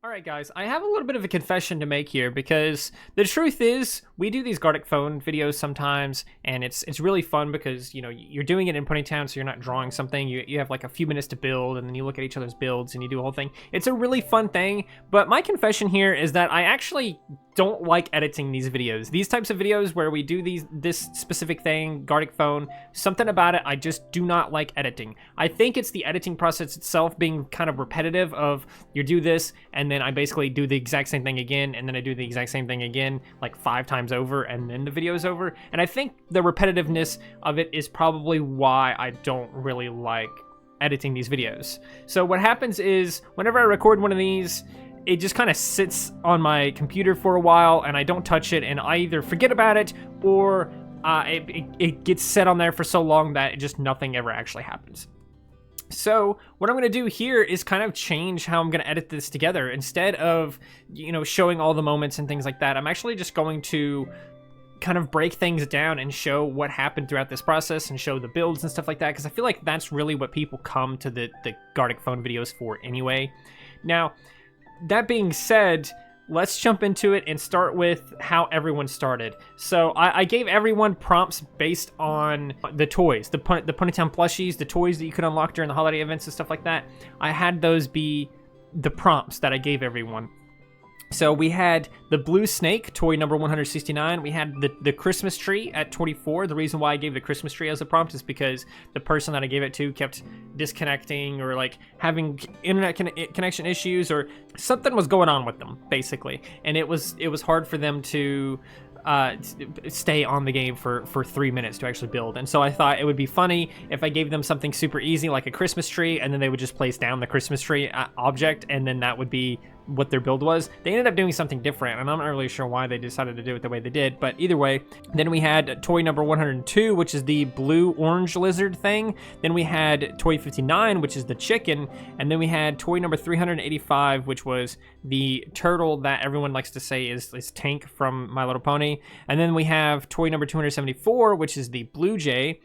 Alright guys, I have a little bit of a confession to make here because the truth is, we do these Gartic phone videos sometimes, and it's really fun because, you know, you're doing it in ponytown, so you're not drawing something, you have like a few minutes to build, and then you look at each other's builds and you do a whole thing. It's a really fun thing, but my confession here is that I actually don't like editing these videos. These types of videos where we do this specific thing, Gartic phone, something about it I just do not like editing. I think it's the editing process itself being kind of repetitive of, you do this, and then I basically do the exact same thing again, and then I do the exact same thing again, like 5 times over, and then the video is over. And I think the repetitiveness of it is probably why I don't really like editing these videos. So what happens is, whenever I record one of these, it just kind of sits on my computer for a while, and I don't touch it, and I either forget about it, or it gets set on there for so long that it just nothing ever actually happens. So what I'm going to do here is kind of change how I'm going to edit this together. Instead of, you know, showing all the moments and things like that, I'm actually just going to kind of break things down and show what happened throughout this process and show the builds and stuff like that, because I feel like that's really what people come to the Gartic phone videos for anyway. Now, that being said, let's jump into it and start with how everyone started. So I gave everyone prompts based on the toys, the ponytown plushies, the toys that you could unlock during the holiday events and stuff like that. I had those be the prompts that I gave everyone. So we had the blue snake, toy number 169. We had the Christmas tree at 24. The reason why I gave the Christmas tree as a prompt is because the person that I gave it to kept disconnecting or like having internet connection issues, or something was going on with them basically, and it was hard for them to stay on the game for 3 minutes to actually build. And so I thought it would be funny if I gave them something super easy like a Christmas tree, and then they would just place down the Christmas tree object, and then that would be what their build was. They ended up doing something different, and I'm not really sure why they decided to do it the way they did, but either way. Then we had toy number 102, which is the blue-orange lizard thing. Then we had toy 59, which is the chicken, and then we had toy number 385, which was the turtle that everyone likes to say is Tank from My Little Pony. And then we have toy number 274, which is the blue jay.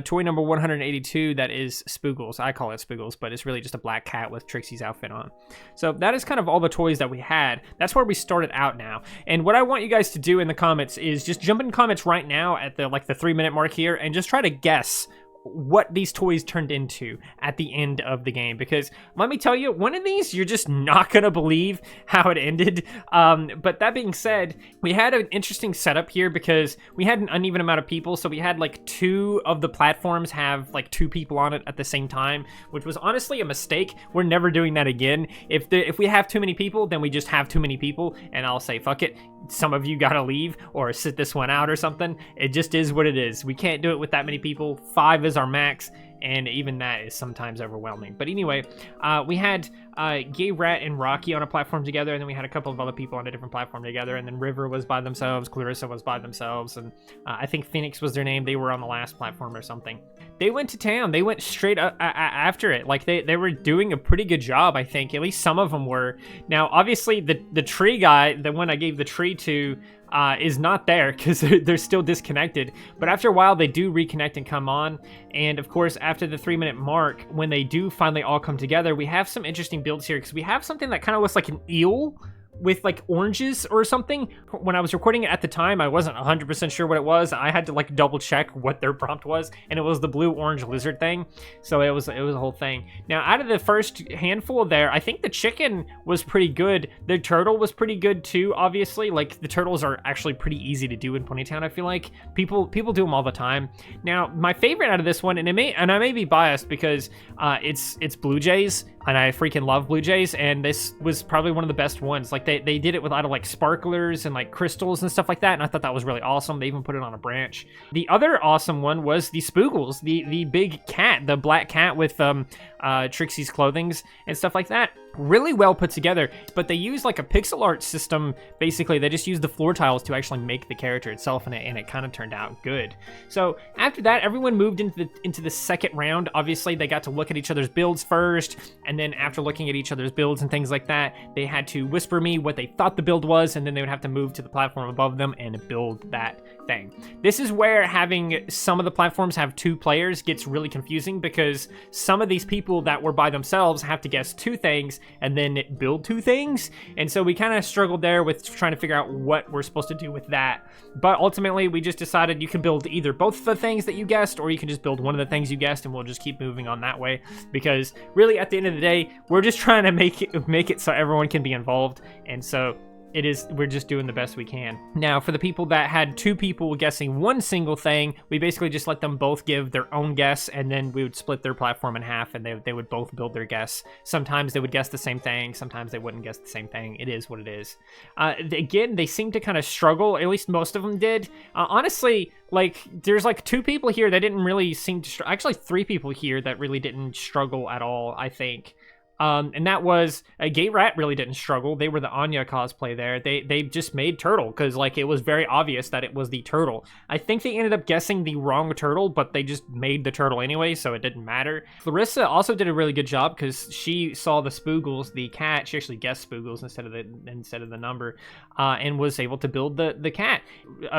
Toy number 182, that is Spoogles. I call it Spoogles, but it's really just a black cat with Trixie's outfit on. So that is kind of all the toys that we had. That's where we started out now. And what I want you guys to do in the comments is just jump in comments right now at the 3-minute mark here and just try to guess what these toys turned into at the end of the game, because let me tell you, one of these you're just not gonna believe how it ended. But that being said, we had an interesting setup here because we had an uneven amount of people, so we had like 2 of the platforms have like 2 people on it at the same time, which was honestly a mistake. We're never doing that again. If we have too many people, then we just have too many people, and I'll say fuck it, some of you gotta leave or sit this one out or something. It just is what it is. We can't do it with that many people. 5 is our max, and even that is sometimes overwhelming. But anyway, we had Gay Rat and Rocky on a platform together, and then we had a couple of other people on a different platform together, and then River was by themselves, Clarissa was by themselves, and I think Phoenix was their name. They were on the last platform or something. They went to town. They went straight up after it. Like, they were doing a pretty good job, I think. At least some of them were. Now, obviously, the tree guy, the one I gave the tree to, is not there because they're still disconnected. But after a while, they do reconnect and come on. And of course, after the 3-minute mark, when they do finally all come together, we have some interesting builds here because we have something that kind of looks like an eel with like oranges or something. When I was recording it at the time, I wasn't 100% sure what it was. I had to like double check what their prompt was, and it was the blue-orange lizard thing. So it was a whole thing. Now, out of the first handful there, I think the chicken was pretty good. The turtle was pretty good too, obviously. Like, the turtles are actually pretty easy to do in Ponytown, I feel like. People do them all the time. Now, my favorite out of this one, and I may be biased because it's Blue Jays, and I freaking love Blue Jays, and this was probably one of the best ones. Like, they did it with a lot of like sparklers and like crystals and stuff like that, and I thought that was really awesome. They even put it on a branch. The other awesome one was the Spoogles, the big cat, the black cat with Trixie's clothings and stuff like that. Really well put together, but they use like a pixel art system. Basically, they just used the floor tiles to actually make the character itself, and it kind of turned out good. So after that, everyone moved into the second round. Obviously, they got to look at each other's builds first, and then after looking at each other's builds and things like that, they had to whisper me what they thought the build was, and then they would have to move to the platform above them and build that thing. This is where having some of the platforms have 2 players gets really confusing, because some of these people that were by themselves have to guess 2 things, and then build 2 things. And so we kind of struggled there with trying to figure out what we're supposed to do with that. But ultimately, we just decided you can build either both the things that you guessed, or you can just build one of the things you guessed, and we'll just keep moving on that way. Because really, at the end of the day, we're just trying to make it so everyone can be involved. And so we're just doing the best we can. Now, for the people that had 2 people guessing one single thing, we basically just let them both give their own guess, and then we would split their platform in half, and they would both build their guess. Sometimes they would guess the same thing, sometimes they wouldn't guess the same thing. It is what it is. Again, they seem to kind of struggle, at least most of them did. Honestly, like, there's like 2 people here that didn't really seem to actually 3 people here that really didn't struggle at all, I think. And that was Gay Rat really didn't struggle. They were the Anya cosplay there. They just made turtle because like it was very obvious that it was the turtle. I think they ended up guessing the wrong turtle, but they just made the turtle anyway, so it didn't matter. Clarissa also did a really good job because she saw the Spoogles, the cat. She actually guessed Spoogles instead of the number, and was able to build the cat.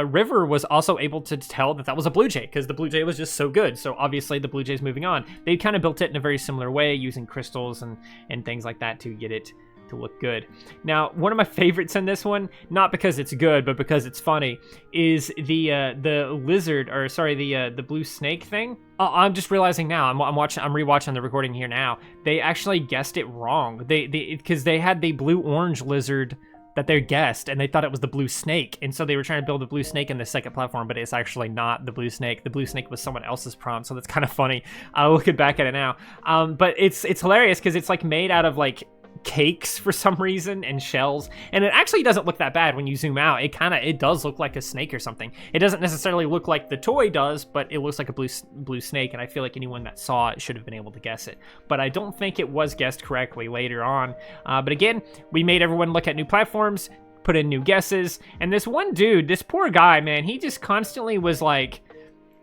River was also able to tell that was a blue jay because the blue jay was just so good. So obviously the blue jay's moving on. They kind of built it in a very similar way using crystals and things like that to get it to look good. Now, one of my favorites in this one, not because it's good, but because it's funny, is the lizard, or sorry, the blue snake thing. I'm just realizing now. I'm rewatching the recording here now. They actually guessed it wrong. Because they had the blue-orange lizard that they guessed, and they thought it was the blue snake, and so they were trying to build a blue snake in the second platform, but it's actually not the blue snake. The blue snake was someone else's prompt, so that's kind of funny. Looking back at it now, but it's hilarious because it's like made out of like cakes for some reason and shells, and it actually doesn't look that bad when you zoom out. It does look like a snake or something. It doesn't necessarily look like the toy does, but it looks like a blue snake, and I feel like anyone that saw it should have been able to guess it, but I don't think it was guessed correctly later on. But again, we made everyone look at new platforms, put in new guesses, and this one dude, this poor guy, man, he just constantly was like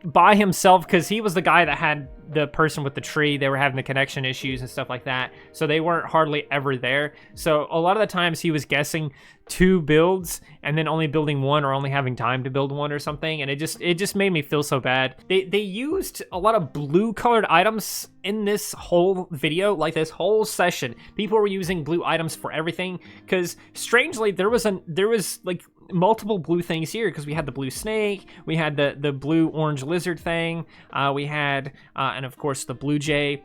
by himself because he was the guy that had the person with the tree. They were having the connection issues and stuff like that, so they weren't hardly ever there. So a lot of the times he was guessing 2 builds and then only building 1, or only having time to build 1 or something, and it just made me feel so bad. They used a lot of blue colored items in this whole video, like this whole session. People were using blue items for everything because strangely there was like multiple blue things here because we had the blue snake, we had the blue orange lizard thing, we had and of course the blue jay.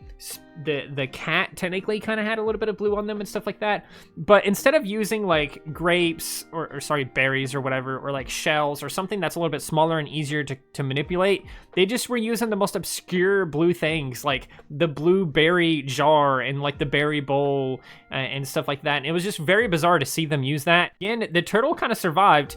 The cat technically kind of had a little bit of blue on them and stuff like that, but instead of using like grapes or sorry, berries or whatever, or like shells or something that's a little bit smaller and easier to manipulate, they just were using the most obscure blue things like the blue berry jar and like the berry bowl and stuff like that. And it was just very bizarre to see them use that. Again, the turtle kind of survived.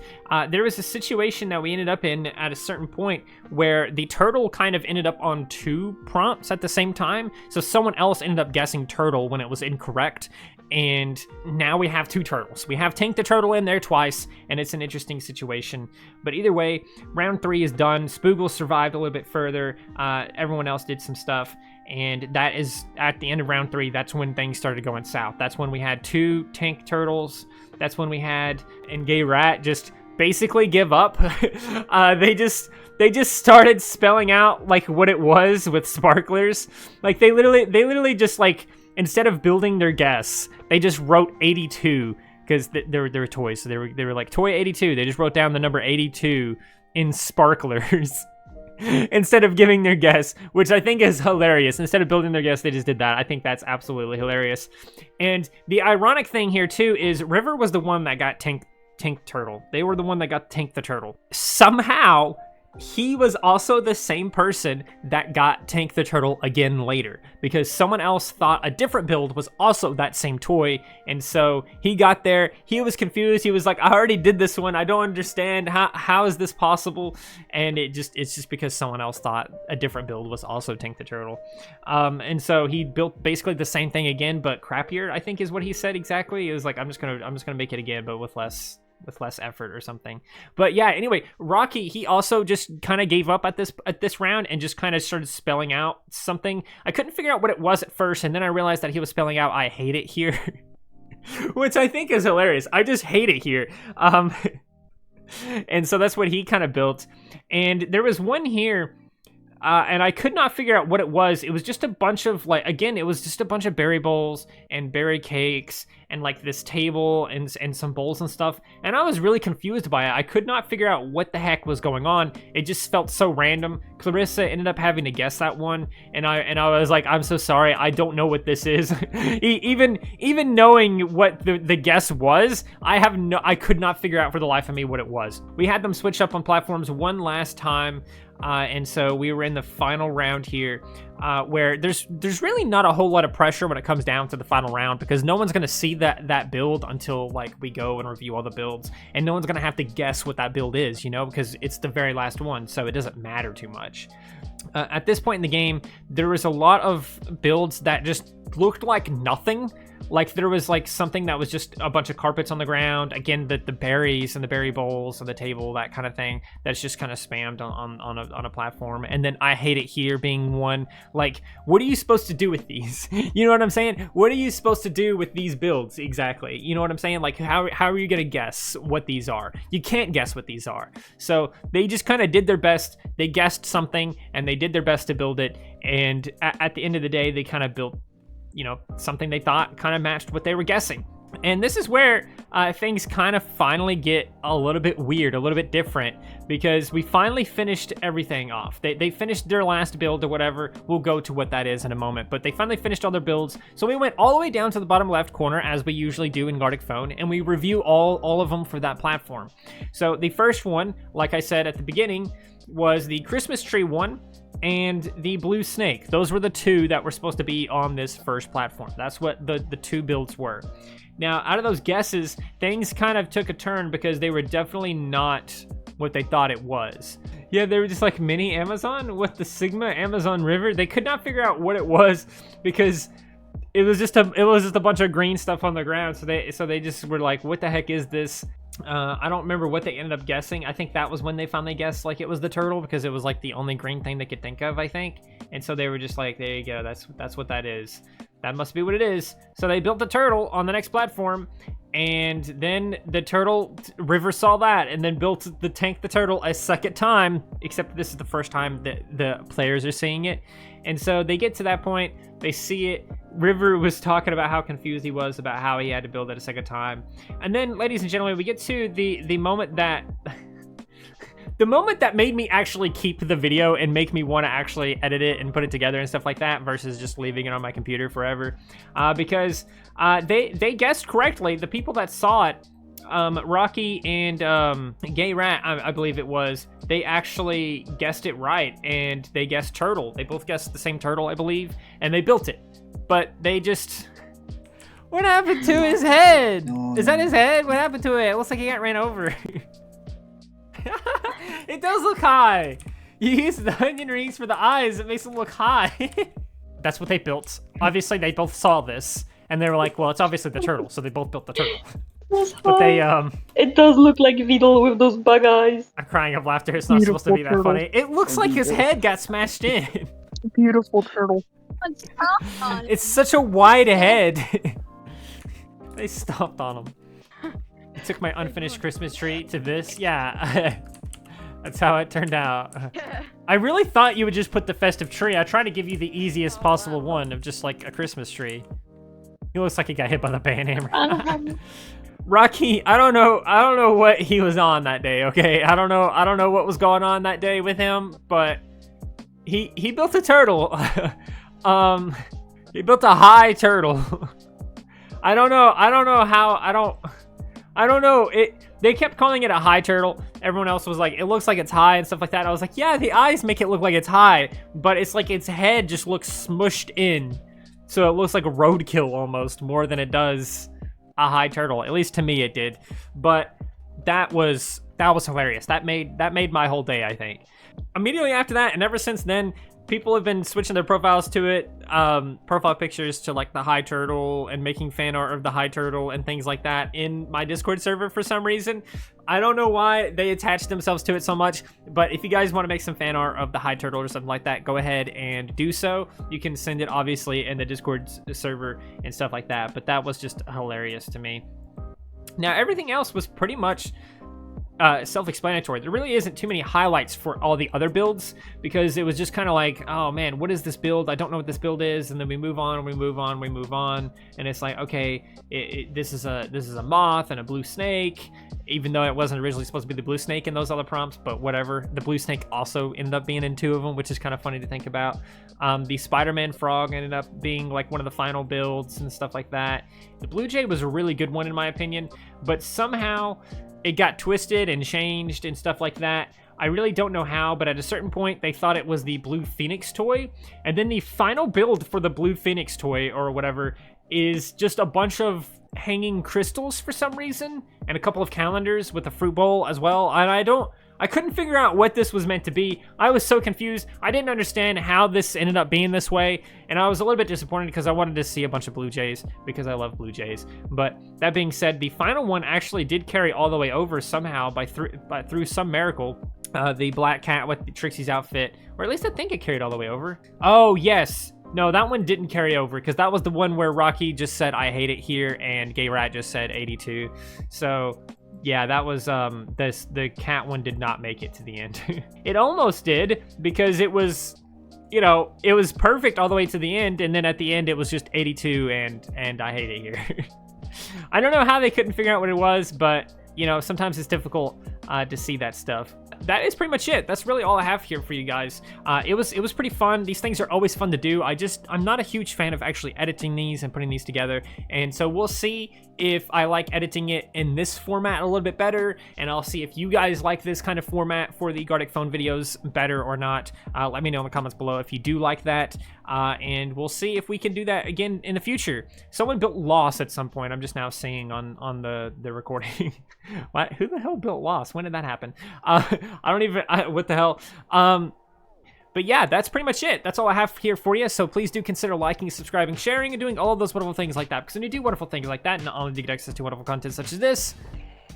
There was a situation that we ended up in at a certain point where the turtle kind of ended up on 2 prompts at the same time, so someone else ended up guessing turtle when it was incorrect, and now we have 2 turtles. We have Tank the Turtle in there twice, and it's an interesting situation. But either way, round 3 is done. Spoogle survived a little bit further. Everyone else did some stuff, and that is at the end of round 3. That's when things started going south. That's when we had 2 Tank Turtles. That's when we had and Gay Rat just basically give up. They just started spelling out like what it was with sparklers. Like they literally just like, instead of building their guess, they just wrote 82 because they were toys. So they were like toy 82. They just wrote down the number 82 in sparklers instead of giving their guess, which I think is hilarious. Instead of building their guess, they just did that. I think that's absolutely hilarious. And the ironic thing here too is River was the one that got Tank Turtle. They were the one that got Tank the Turtle. Somehow he was also the same person that got Tank the Turtle again later, because someone else thought a different build was also that same toy, and so he got there. He was confused. He was like, I already did this one. I don't understand. How is this possible? And it's just because someone else thought a different build was also Tank the Turtle. And so he built basically the same thing again, but crappier, I think is what he said exactly. It was like, I'm just gonna make it again, but with less effort or something. But yeah, anyway, Rocky, he also just kind of gave up at this round and just kind of started spelling out something. I couldn't figure out what it was at first, and then I realized that he was spelling out I hate it here, which I think is hilarious. I just hate it here. And so that's what he kind of built. And there was one here and I could not figure out what it was. It was just a bunch of like, again, it was just a bunch of berry bowls and berry cakes and like this table and some bowls and stuff. And I was really confused by it. I could not figure out what the heck was going on. It just felt so random. Clarissa ended up having to guess that one, and I was like, I'm so sorry, I don't know what this is. even knowing what the guess was, I could not figure out for the life of me what it was. We had them switch up on platforms one last time. And so we were in the final round here, where there's really not a whole lot of pressure when it comes down to the final round, because no one's going to see that build until like we go and review all the builds, and no one's going to have to guess what that build is, you know, because it's the very last one, so it doesn't matter too much. At this point in the game, there was a lot of builds that just looked like nothing. Like there was like something that was just a bunch of carpets on the ground. Again, the berries and the berry bowls and the table, that kind of thing. That's just kind of spammed on a platform. And then I hate it here being one. Like, what are you supposed to do with these? You know what I'm saying? What are you supposed to do with these builds exactly? You know what I'm saying? Like, how are you gonna guess what these are? You can't guess what these are. So they just kind of did their best. They guessed something and they did their best to build it. And at the end of the day, they kind of built, you know, something they thought kind of matched what they were guessing. And this is where things kind of finally get a little bit weird, a little bit different, because we finally finished everything off. They finished their last build or whatever. We'll go to what that is in a moment, but they finally finished all their builds. So we went all the way down to the bottom left corner, as we usually do in Gartic Phone, and we review all of them for that platform. So the first one, like I said at the beginning, was the Christmas tree one and the blue snake. Those were the two that were supposed to be on this first platform. That's what the two builds were. Now, out of those guesses, things kind of took a turn because they were definitely not what they thought it was. Yeah, they were just like mini Amazon with the Sigma Amazon River. They could not figure out what it was because it was just a bunch of green stuff on the ground. So they just were like, what the heck is this? I don't remember what they ended up guessing. I think that was when they finally guessed like it was the turtle, because it was like the only green thing they could think of, I think. And so they were just like, there you go, that's what that is. That must be what it is. So they built the turtle on the next platform, and then the turtle River saw that and then built the turtle a second time, except this is the first time that the players are seeing it. And so they get to that point, they see it. River was talking about how confused he was about how he had to build it a second time. And then, ladies and gentlemen, we get to the moment that the moment that made me actually keep the video and make me want to actually edit it and put it together and stuff like that, versus just leaving it on my computer forever. Because they guessed correctly. The people that saw it, Rocky and Gay Rat, I believe it was, they actually guessed it right, and they guessed turtle. They both guessed the same turtle, I believe, and they built it. But they just... What happened to his head? Is that his head? What happened to it? It looks like he got ran over. It does look high. You use the onion rings for the eyes. It makes them look high. That's what they built. Obviously, they both saw this, and they were like, well, it's obviously the turtle, so they both built the turtle. But they, It does look like Vidal with those bug eyes. I'm crying of laughter. It's not supposed to be that funny. It looks like his head got smashed in. Beautiful turtle. It's such a wide head. They stomped on him. I took my unfinished Christmas tree to this. Yeah, that's how it turned out. I really thought you would just put the festive tree. I tried to give you the easiest possible one of just like a Christmas tree. He looks like he got hit by the banhammer. Rocky, I don't know what he was on that day, okay? I don't know what was going on that day with him, but he built a turtle. He built a high turtle. I don't know. They kept calling it a high turtle. Everyone else was like, it looks like it's high and stuff like that. I was like, yeah, the eyes make it look like it's high, but it's like its head just looks smushed in. So it looks like a roadkill almost, more than it does a high turtle. At least to me it did. But that was hilarious. That made my whole day, I think. Immediately after that, and ever since then, people have been switching their profiles to it, profile pictures to like the high turtle, and making fan art of the high turtle and things like that in my Discord server for some reason. I don't know why they attach themselves to it so much, but if you guys want to make some fan art of the high turtle or something like that, go ahead and do so. You can send it obviously in the Discord server and stuff like that, but that was just hilarious to me. Now everything else was pretty much self-explanatory. There really isn't too many highlights for all the other builds because it was just kind of like, oh man, what is this build? I don't know what this build is, and then we move on, we move on, we move on, and it's like, okay, this is a moth and a blue snake, even though it wasn't originally supposed to be the blue snake in those other prompts, but whatever. The blue snake also ended up being in 2 of them, which is kind of funny to think about. The Spider-Man frog ended up being like one of the final builds and stuff like that. The blue jay was a really good one in my opinion, but somehow it got twisted and changed and stuff like that. I really don't know how, but at a certain point, they thought it was the Blue Phoenix toy. And then the final build for the Blue Phoenix toy or whatever is just a bunch of hanging crystals for some reason and a couple of calendars with a fruit bowl as well. And I couldn't figure out what this was meant to be. I was so confused. I didn't understand how this ended up being this way, and I was a little bit disappointed because I wanted to see a bunch of blue jays because I love blue jays. But that being said, the final one actually did carry all the way over somehow through some miracle. The black cat with Trixie's outfit, or at least I think it carried all the way over. Oh yes. No, that one didn't carry over because that was the one where Rocky just said, I hate it here, and Gay Rat just said 82. So yeah, that was the cat one did not make it to the end. It almost did because it was, you know, it was perfect all the way to the end, and then at the end it was just 82 and I hate it here. I don't know how they couldn't figure out what it was, but you know, sometimes it's difficult to see that stuff. That is pretty much it. That's really all I have here for you guys. It was pretty fun. These things are always fun to do. I'm not a huge fan of actually editing these and putting these together, and so we'll see if I like editing it in this format a little bit better, and I'll see if you guys like this kind of format for the Gartic phone videos better or not. Let me know in the comments below if you do like that, and we'll see if we can do that again in the future. Someone built Lost at some point. I'm just now seeing on the recording. What? Who the hell built Lost? When did that happen? What the hell? But yeah, that's pretty much it. That's all I have here for you. So please do consider liking, subscribing, sharing, and doing all of those wonderful things like that. Because when you do wonderful things like that, not only do you get access to wonderful content such as this,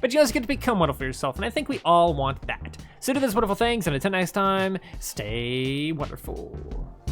but you also get to become wonderful yourself. And I think we all want that. So do those wonderful things, and until next time, stay wonderful.